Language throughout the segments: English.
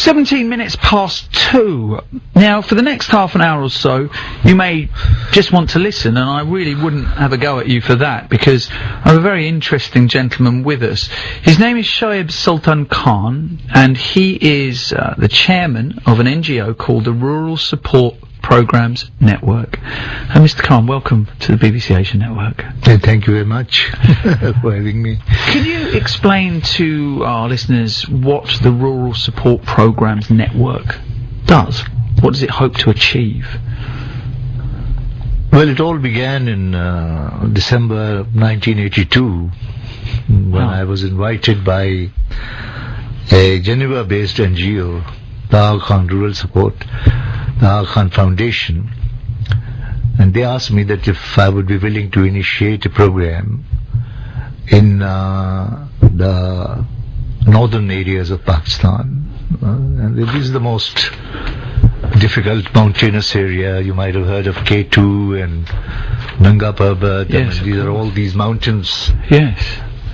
17 minutes past 2. Now, for the next half an hour or so, you may just want to listen, and I really wouldn't have a go at you for that, because I have a very interesting gentleman with us. His name is Shoaib Sultan Khan, and he is the chairman of an NGO called the Rural Support Programs Network. Mr. Khan, welcome to the BBC Asia Network. Thank you very much for having me. Can you explain to our listeners what the Rural Support Programs Network does? What does it hope to achieve? Well, it all began in December 1982 when I was invited by a Geneva-based NGO, the Aga Khan Rural Support, the Aga Khan Foundation, and they asked me that if I would be willing to initiate a program in the northern areas of Pakistan. And this is the most difficult mountainous area. You might have heard of K2 and Nanga Parbat. Yes, these are all these mountains. Yes.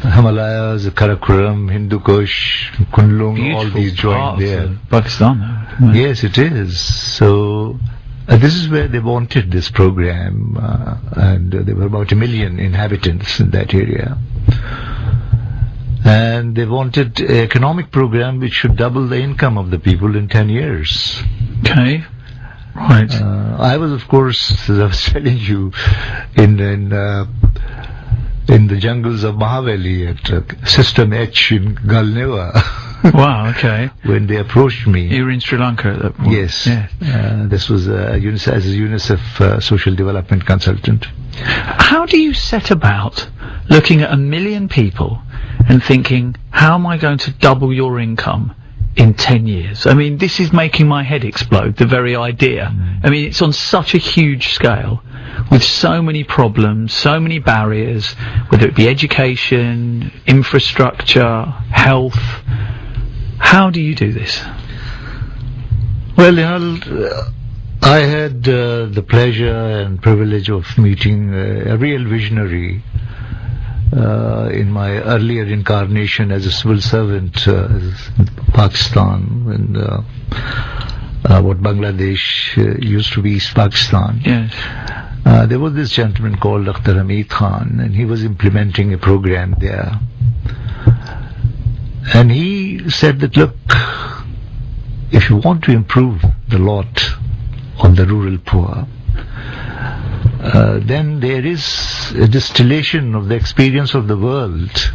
Himalayas, Karakoram, Hindu Kush, Kunlung, Beautiful all these join there. Pakistan, though. Yes, it is. So this is where they wanted this program, and there were about 1 million inhabitants in that area. And they wanted an economic program which should double the income of the people in 10 years. Okay. Right. I was, of course, as I was telling you, in the jungles of Mahaveli at System H in Galneva. Wow, okay. When they approached me. You were in Sri Lanka at that point? Yes. Yeah. This was as a UNICEF social development consultant. How do you set about looking at 1 million people and thinking, how am I going to double your income in 10 years? I mean, this is making my head explode, the very idea. I mean, it's on such a huge scale, with so many problems, so many barriers, whether it be education, infrastructure, health. How do you do this? Well, I had the pleasure and privilege of meeting a real visionary in my earlier incarnation as a civil servant in Pakistan, and what Bangladesh used to be East Pakistan. Yes. There was this gentleman called Dr. Hamid Khan, and he was implementing a program there. And he said that, look, if you want to improve the lot of the rural poor, then there is a distillation of the experience of the world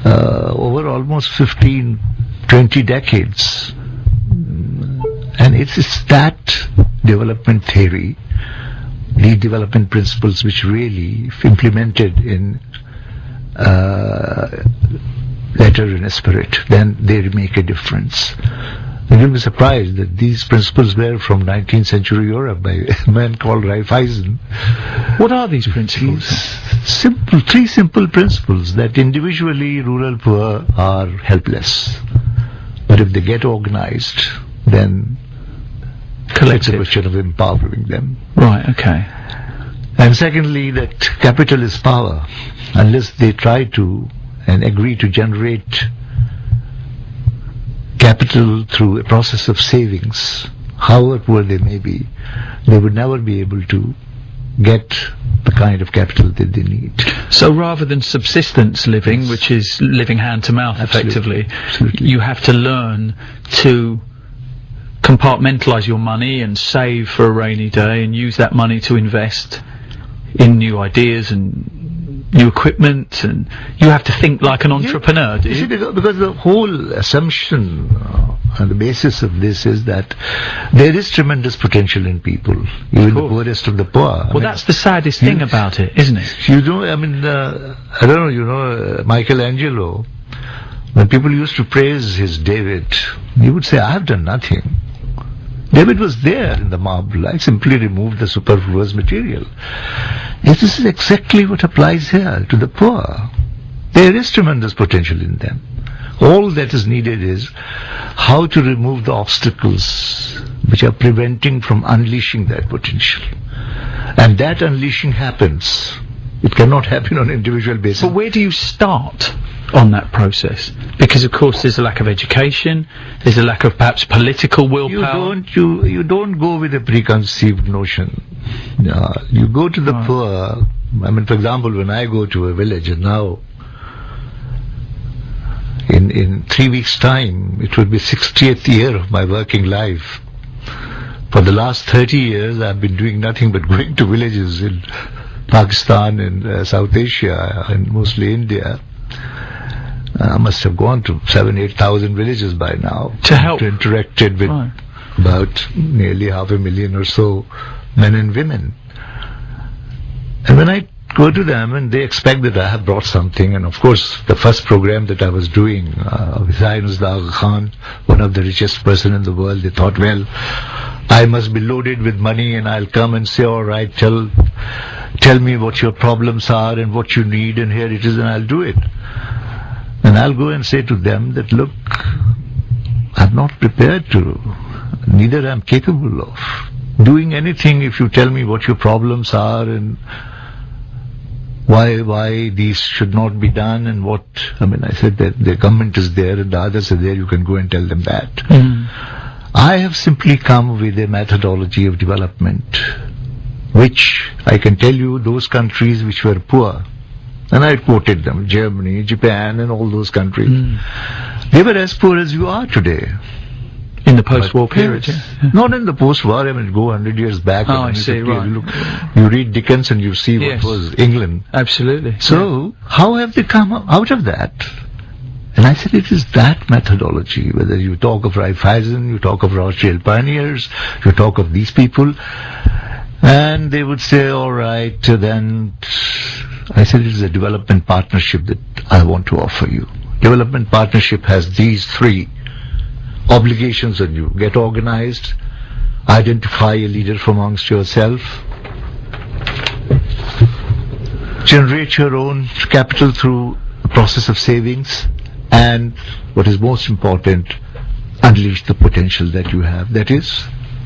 over almost 15, 20 decades. And it's that development theory, the development principles which really, if implemented in letter and spirit, then they make a difference. You'll be surprised that these principles were from 19th century Europe by a man called Raiffeisen. What are these principles? Three simple principles: that individually rural poor are helpless, but if they get organized, then it's a question of empowering them. Right, okay. And secondly, that capital is power. Unless they try to and agree to generate capital through a process of savings, however poor they may be, they would never be able to get the kind of capital that they need. So rather than subsistence living, which is living hand to mouth effectively, you have to learn to compartmentalize your money and save for a rainy day and use that money to invest in new ideas and new equipment, and you have to think like an entrepreneur, do you? See, because the whole assumption and the basis of this is that there is tremendous potential in people, even the poorest of the poor. Well, that's the saddest thing about it, isn't it? You know, I mean, I don't know, Michelangelo, when people used to praise his David, he would say, I have done nothing. David was there in the marble. I simply removed the superfluous material. This is exactly what applies here to the poor. There is tremendous potential in them. All that is needed is how to remove the obstacles which are preventing from unleashing that potential. And that unleashing happens. It cannot happen on an individual basis. But where do you start? on that process? Because of course there's a lack of education, there's a lack of perhaps political willpower. You don't go with a preconceived notion. You go to the poor. I mean, for example, when I go to a village, and now in 3 weeks' time, it will be 60th year of my working life. For the last 30 years, I've been doing nothing but going to villages in Pakistan and South Asia and mostly India. I must have gone to 7,000-8,000 villages by now. To help. Interacted with about nearly 500,000 or so men and women. And when I go to them and they expect that I have brought something, and of course the first program that I was doing with Aga Khan, one of the richest person in the world, they thought, well, I must be loaded with money and I'll come and say, all right, tell me what your problems are and what you need, and here it is, and I'll do it. And I'll go and say to them that, look, I'm not prepared to, neither I'm capable of doing anything if you tell me what your problems are and why these should not be done, and what, I mean, I said that the government is there and the others are there, you can go and tell them that. I have simply come with a methodology of development, which I can tell you those countries which were poor, and I quoted them, Germany, Japan and all those countries, they were as poor as you are today. In the post-war period? Not in the post-war, I mean, go 100 years back. Oh, I see, right. You read Dickens and you see what was England. Absolutely. So, how have they come out of that? And I said, it is that methodology, whether you talk of Raiffeisen, you talk of Rothschild pioneers, you talk of these people, and they would say, all right, then, I said, it is a development partnership that I want to offer you. Development partnership has these three obligations on you. Get organized, identify a leader from amongst yourself, generate your own capital through a process of savings, and what is most important, unleash the potential that you have. That is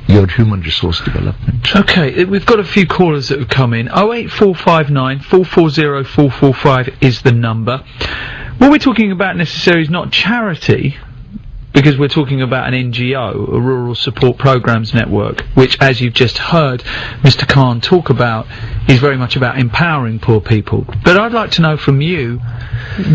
your human resource development. Okay, we've got a few callers that have come in. 08459 440 445 is the number. What we're talking about necessarily is not charity, because we're talking about an NGO, a Rural Support Programs Network, which, as you've just heard Mr. Khan talk about, is very much about empowering poor people. But I'd like to know from you,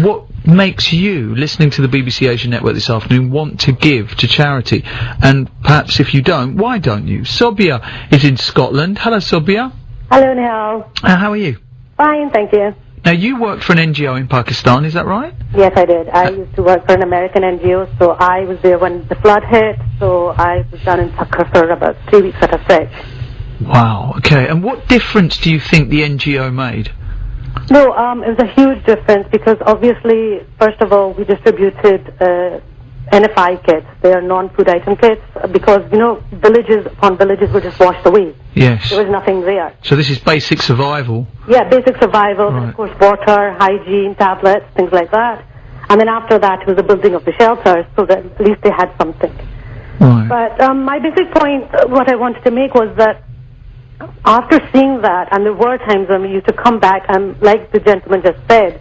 what makes you, listening to the BBC Asia Network this afternoon, want to give to charity? And perhaps if you don't, why don't you? Sobia is in Scotland. Hello, Sobia. Hello, Nihal. How are you? Fine, thank you. Now, you worked for an NGO in Pakistan, is that right? Yes, I did. I used to work for an American NGO, so I was there when the flood hit, so I was down in Tucker for about 3 weeks at a stretch. Wow, okay. And what difference do you think the NGO made? No, it was a huge difference, because obviously, first of all, we distributed NFI kits. They are non-food item kits, because, you know, villages upon villages were just washed away. Yes. There was nothing there. So this is basic survival? Yeah, basic survival, Right. and of course water, hygiene, tablets, things like that. And then after that, it was the building of the shelters, so that at least they had something. Right. But my basic point, what I wanted to make was that after seeing that, and there were times when we used to come back, and like the gentleman just said,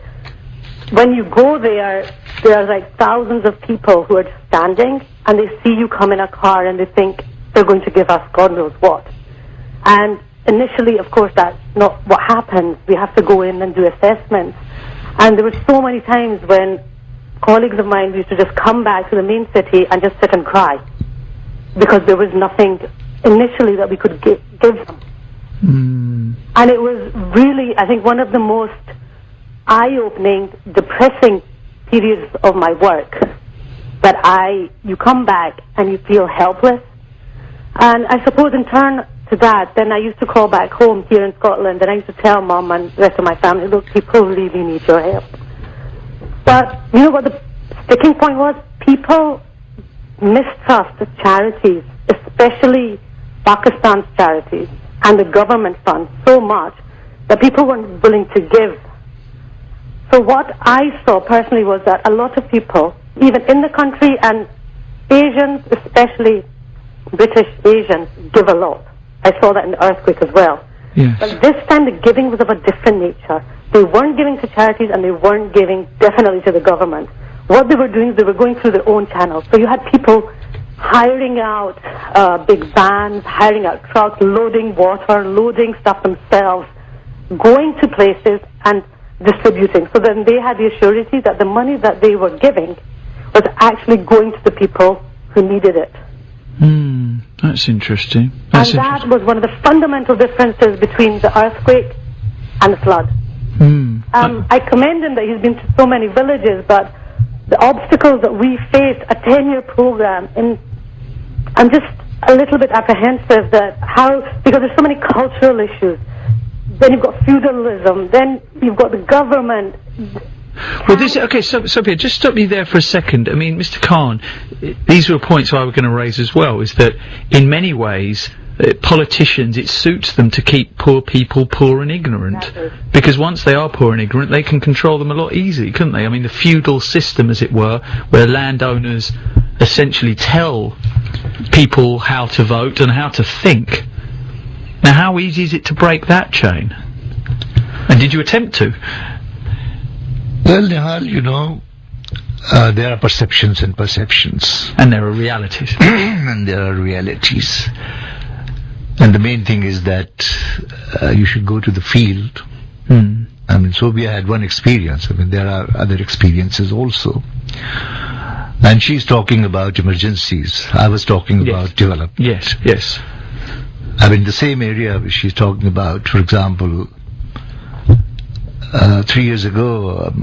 when you go there are like thousands of people who are just standing, and they see you come in a car and they think they're going to give us God knows what. And initially, of course, that's not what happens. We have to go in and do assessments. And there were so many times when colleagues of mine used to just come back to the main city and just sit and cry, because there was nothing initially that we could give them. And it was really, I think, one of the most eye-opening, depressing periods of my work, that you come back and you feel helpless. And I suppose in turn to that, then I used to call back home here in Scotland, and I used to tell Mum and the rest of my family, look, people really need your help. But you know what the sticking point was? People mistrust the charities, especially Pakistan's charities and the government funds, so much that people weren't willing to give. So what I saw personally was that a lot of people, even in the country, and Asians, especially British Asians, give a lot. I saw that in the earthquake as well. Yes. But this time the giving was of a different nature. They weren't giving to charities and they weren't giving definitely to the government. What they were doing is they were going through their own channels. So you had people hiring out big vans, hiring out trucks, loading water, loading stuff themselves, going to places and distributing. So then they had the surety that the money that they were giving was actually going to the people who needed it. That's interesting. That was one of the fundamental differences between the earthquake and the flood. I commend him that he's been to so many villages, but the obstacles that we faced, a 10-year program, I'm just a little bit apprehensive that because there's so many cultural issues. Then you've got feudalism, then you've got the government. Well, Sophia, just stop me there for a second. I mean, Mr. Khan, these were points I was going to raise as well, is that in many ways, politicians, it suits them to keep poor people poor and ignorant. Exactly. Because once they are poor and ignorant, they can control them a lot easier, couldn't they? I mean, the feudal system, as it were, where landowners essentially tell people how to vote and how to think. Now, how easy is it to break that chain? And did you attempt to? Well, Nihal, there are perceptions and perceptions. And there are realities. And there are realities. And the main thing is that you should go to the field. I mean, Sobia had one experience. I mean, there are other experiences also. And she's talking about emergencies. I was talking about development. Yes. I mean, the same area she's talking about, for example, 3 years ago,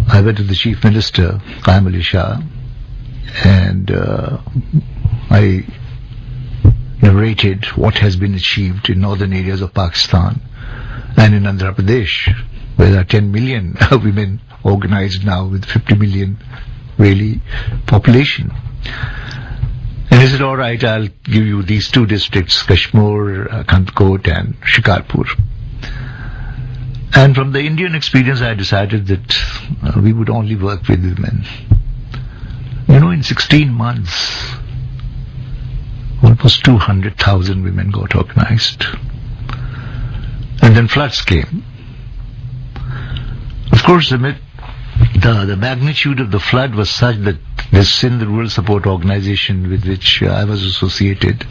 I went to the Chief Minister, Qaim Ali Shah, and I narrated what has been achieved in northern areas of Pakistan and in Andhra Pradesh, where there are 10 million women organized now with 50 million really population. And he said, all right, I'll give you these two districts, Kashmir, Kandkot and Shikarpur. And from the Indian experience, I decided that we would only work with women. In 16 months, almost 200,000 women got organized. And then floods came. Of course, the magnitude of the flood was such that this Sindh Rural Support Organization with which I was associated,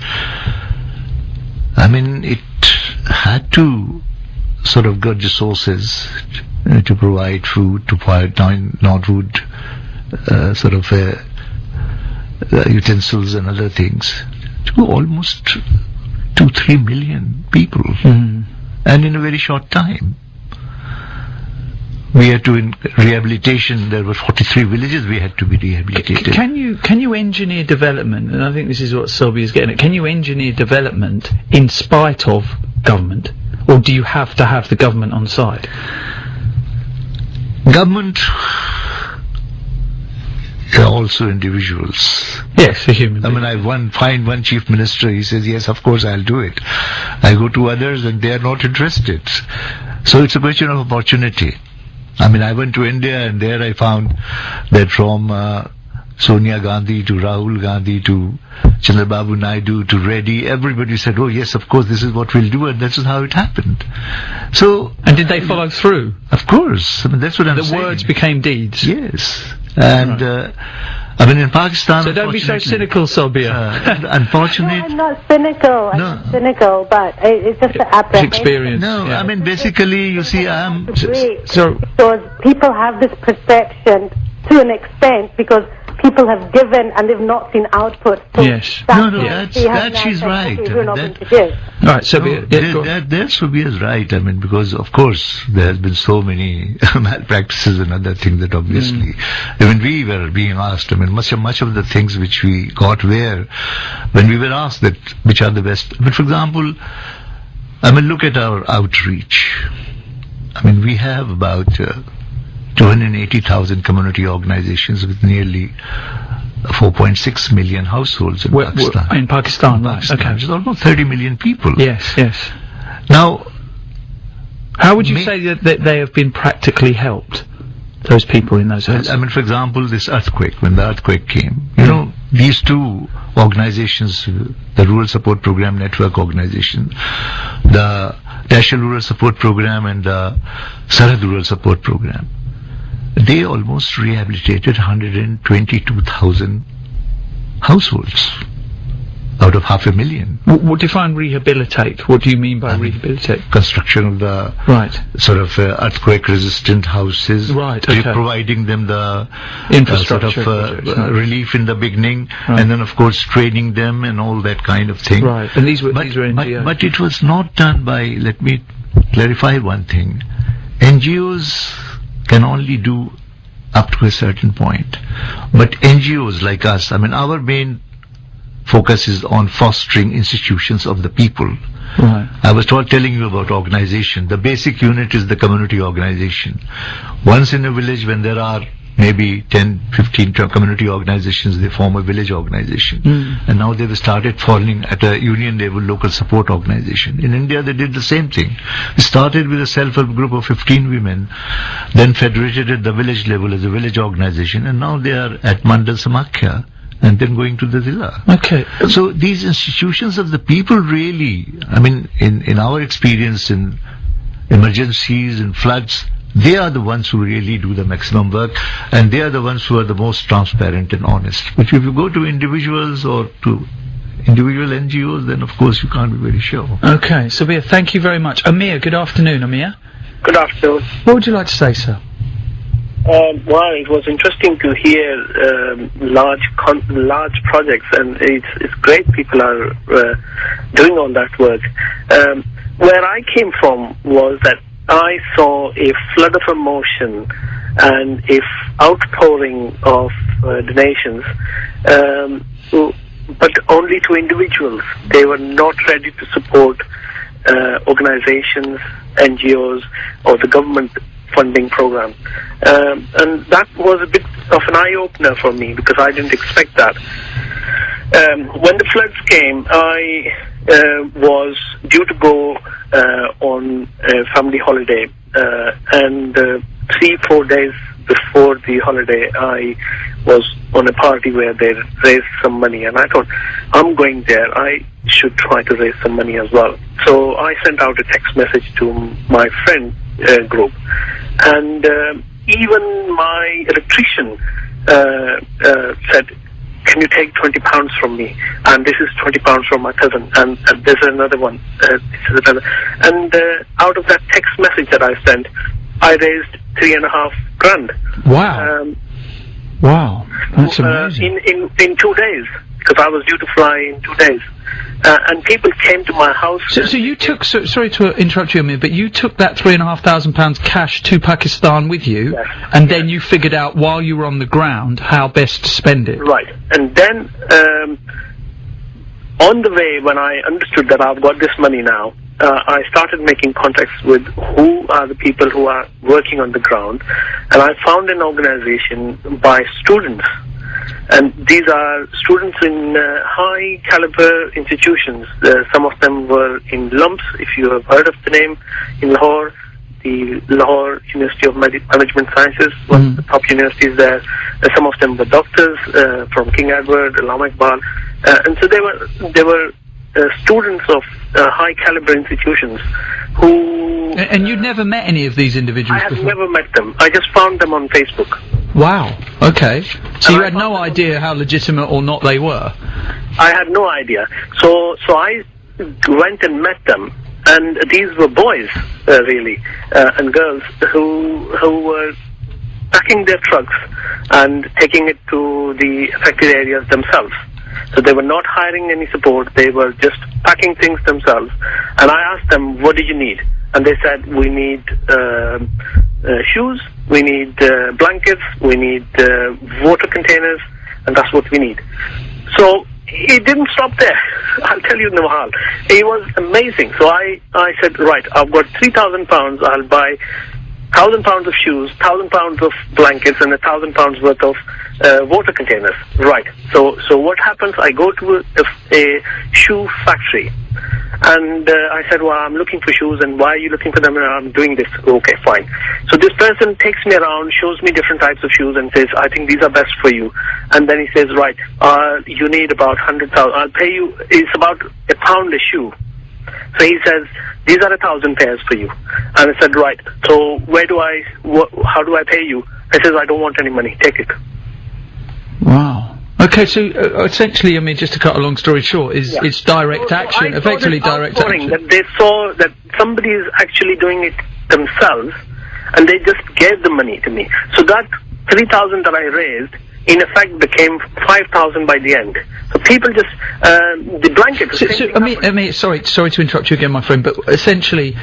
I mean, it had to sort of get resources to provide food, to provide non-food utensils and other things to almost 2-3 million people. And in a very short time. We had to, in rehabilitation, there were 43 villages we had to be rehabilitated. Can you engineer development? And I think this is what Sobia is getting at. Can you engineer development in spite of government? Or do you have to have the government on side? Government are also individuals. Yes, a human being. I mean, find one chief minister, he says, yes, of course I'll do it. I go to others and they are not interested. So it's a question of opportunity. I mean, I went to India and there I found that from Sonia Gandhi to Rahul Gandhi to Chandrababu Naidu to Reddy, everybody said, oh yes, of course, this is what we'll do, and this is how it happened. So, and did they follow through? Of course. I mean, that's what I'm saying. The words became deeds. Yes. And I mean, in Pakistan, so don't be so cynical, Sobia. Unfortunately, no, I'm not cynical. I'm not cynical, but it's just the apprehension. Experience. No, yeah. I mean, basically, you see, so people have this perception to an extent because people have given and they've not seen output. So yes. That she's right. Okay, we're not going to give. All right, Sobia. That Sobia is right. I mean, because of course there has been so many malpractices and other things that obviously, when we were being asked, I mean, much of the things which we got when we were asked that which are the best. But for example, I mean, look at our outreach. I mean, we have about 280,000 community organizations with nearly 4.6 million households in Pakistan. In Pakistan, right. Okay. Which is almost 30 million people. Yes. Now, how would you say that they have been practically helped, those people in those households? I mean, for example, this earthquake, when the earthquake came, these two organizations, the Rural Support Program Network organization, the National Rural Support Program and the Sarhad Rural Support Program, they almost rehabilitated 122,000 households out of 500,000. What define rehabilitate? What do you mean by rehabilitate? Construction of the sort of earthquake-resistant houses. Right. Okay. Providing them the infrastructure sort of relief in the beginning, and then of course training them and all that kind of thing. Right. And these were NGOs. But it was not done by. Let me clarify one thing. NGOs can only do up to a certain point, but NGOs like us, I mean, our main focus is on fostering institutions of the people. Right. I was telling you about organization. The basic unit is the community organization. Once in a village, when there are maybe 10, 15 community organizations, they form a village organization. And now they've started forming at a union level local support organization. In India, they did the same thing. They started with a self-help group of 15 women, then federated at the village level as a village organization, and now they are at Mandal Samakhya, and then going to the Zilla. Okay. So these institutions of the people really, I mean, in our experience in emergencies and floods, they are the ones who really do the maximum work, and they are the ones who are the most transparent and honest. But if you go to individuals or to individual NGOs, then of course you can't be very sure. Okay, Sabir, thank you very much. Amir, good afternoon, Amir. Good afternoon. What would you like to say, sir? Well, it was interesting to hear large projects, and it's great people are doing all that work. Where I came from was that I saw a flood of emotion and a outpouring of donations, but only to individuals. They were not ready to support organizations, NGOs, or the government funding program. And that was a bit of an eye-opener for me, because I didn't expect that. When the floods came, I was due to go on a family holiday, and 3-4 days before the holiday, I was on a party where they raised some money, and I thought, I'm going there, I should try to raise some money as well. So I sent out a text message to my friend group, and even my electrician said, can you take £20 from me? And this is £20 from my cousin, and there's another one. This is another. And out of that text message that I sent, I raised $3,500. Wow! Wow, that's amazing. In 2 days, because I was due to fly in 2 days, and people came to my house. So you took, sorry to interrupt you, Amir, but you took that £3,500 cash to Pakistan with you, yes, and then you figured out while you were on the ground how best to spend it. Right, and then on the way, when I understood that I've got this money now, I started making contacts with who are the people who are working on the ground, and I found an organization by students. And these are students in high caliber institutions. Some of them were in LUMS, if you have heard of the name, in Lahore. The Lahore University of Management Sciences, one of the top universities there. Some of them were doctors from King Edward, Allama Iqbal, and so they were students of high caliber institutions who. And you'd never met any of these individuals before? I before? had never met them. I just found them on Facebook. Wow. Okay. So you had no idea how legitimate or not they were? I had no idea. So I went and met them, and these were boys, really, and girls who were packing their trucks and taking it to the affected areas themselves. So they were not hiring any support. They were just packing things themselves. And I asked them, what do you need? And they said, we need shoes, we need blankets, we need water containers, and that's what we need. So it didn't stop there. I'll tell you, Nawal. It was amazing. So I said, right, I've got £3,000. I'll buy £1,000 of shoes, £1,000 of blankets, and £1,000 worth of water containers. Right. So what happens? I go to a shoe factory, And I said, well, I'm looking for shoes, and why are you looking for them? And I'm doing this. Okay, fine. So this person takes me around, shows me different types of shoes, and says, I think these are best for you. And then he says, right, you need about 100,000. I'll pay you, it's about £1 a shoe. So he says, these are 1,000 pairs for you. And I said, right, so how do I pay you? I says, I don't want any money, take it. Wow. Okay, so essentially, I mean, just to cut a long story short, it's direct action, effectively direct action. That they saw that somebody is actually doing it themselves, and they just gave the money to me. So that 3,000 that I raised, in effect, became 5,000 by the end. So people just the blanket. I mean, sorry to interrupt you again, my friend, but essentially,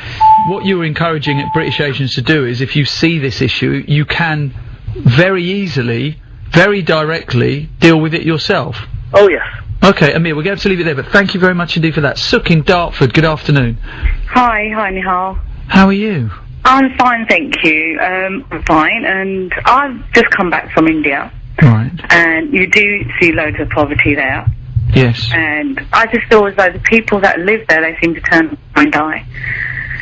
what you're encouraging at British Asians to do is, if you see this issue, you can very easily, very directly deal with it yourself. Oh, yes. Okay, Amir, we're going to have to leave it there, but thank you very much indeed for that. Suk in Dartford, good afternoon. Hi, Nihal. How are you? I'm fine, thank you. I'm fine, and I've just come back from India. Right. And you do see loads of poverty there. Yes. And I just feel as though the people that live there, they seem to turn a blind eye.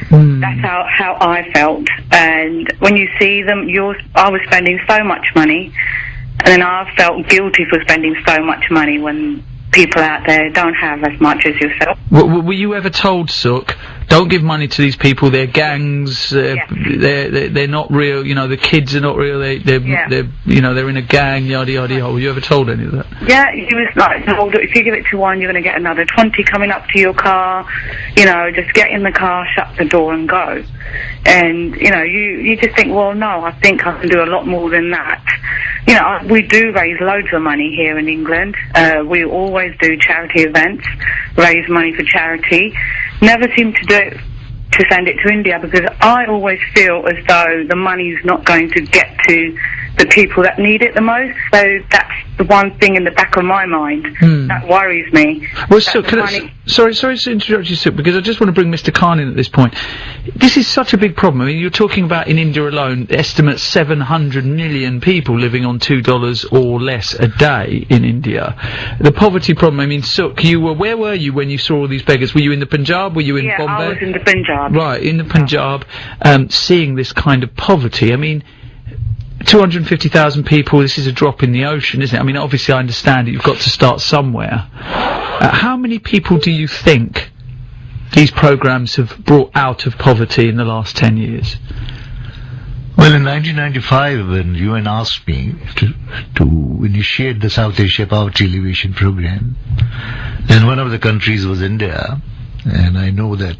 That's how I felt. And when you see them, I was spending so much money, and then I felt guilty for spending so much money when people out there don't have as much as yourself. Were you ever told, Suk, don't give money to these people, they're gangs, they're not real, you know, the kids are not real, they're you know, they're in a gang, yada yada yada. Were you ever told any of that? Yeah, he was like, if you give it to one, you're going to get another 20 coming up to your car, you know, just get in the car, shut the door and go. And, you know, you just think, well, no, I think I can do a lot more than that. You know, we do raise loads of money here in England. We always do charity events, raise money for charity. Never seem to do it to send it to India, because I always feel as though the money's not going to get to the people that need it the most. So that's the one thing in the back of my mind that worries me. Well, so, sorry to interrupt you, Suk, because I just want to bring Mr. Khan in at this point. This is such a big problem. I mean, you're talking about in India alone, estimates 700 million people living on $2 or less a day in India. The poverty problem, I mean, Suk, where were you when you saw all these beggars? Were you in the Punjab? Were you in Bombay? I was in the Punjab. Right, in the Punjab, seeing this kind of poverty. I mean, 250,000 people, this is a drop in the ocean, isn't it? I mean, obviously I understand that you've got to start somewhere. How many people do you think these programs have brought out of poverty in the last 10 years? Well, in 1995, when UN asked me to initiate the South Asia Poverty Alleviation Program, and one of the countries was India, and I know that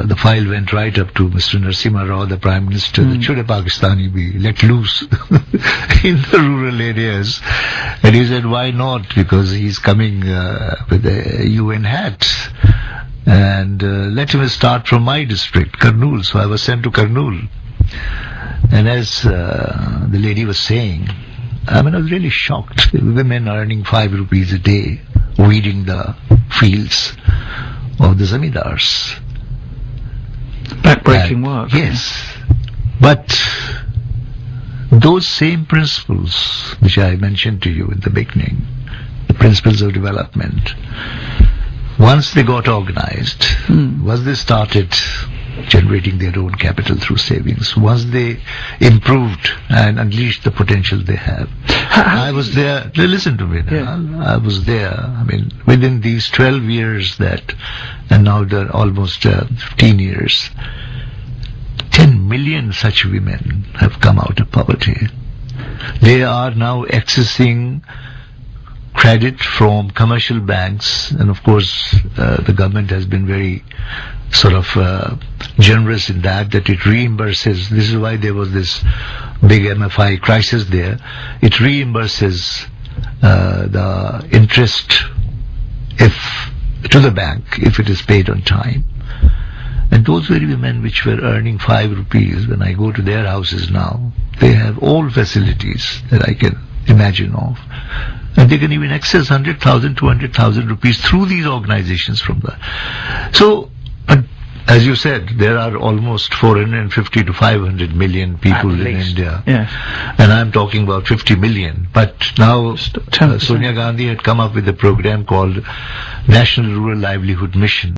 the file went right up to Mr. Narasimha Rao, the Prime Minister, that should a Pakistani be let loose in the rural areas. And he said, why not? Because he's coming with a UN hat. And let him start from my district, Kurnool. So I was sent to Kurnool. And as the lady was saying, I mean, I was really shocked. Women earning 5 rupees a day, weeding the fields of the zamindars. Backbreaking work. Yes. But those same principles which I mentioned to you in the beginning, the principles of development, once they got organized, once they started generating their own capital through savings, once they improved and unleashed the potential they have. I was there, listen to me now, I was there, I mean, within these 12 years and now they're almost 15 years, 10 million such women have come out of poverty. They are now accessing credit from commercial banks, and of course the government has been very sort of generous in that it reimburses. This is why there was this big MFI crisis there. It reimburses the interest to the bank if it is paid on time. And those very women which were earning 5 rupees, when I go to their houses now, they have all facilities that I can imagine of. And they can even access 100,000, 200,000 rupees through these organizations from the... So, as you said, there are almost 450 to 500 million people in India. Yes. And I'm talking about 50 million. But now Just 10%. Sonia Gandhi had come up with a program called National Rural Livelihood Mission.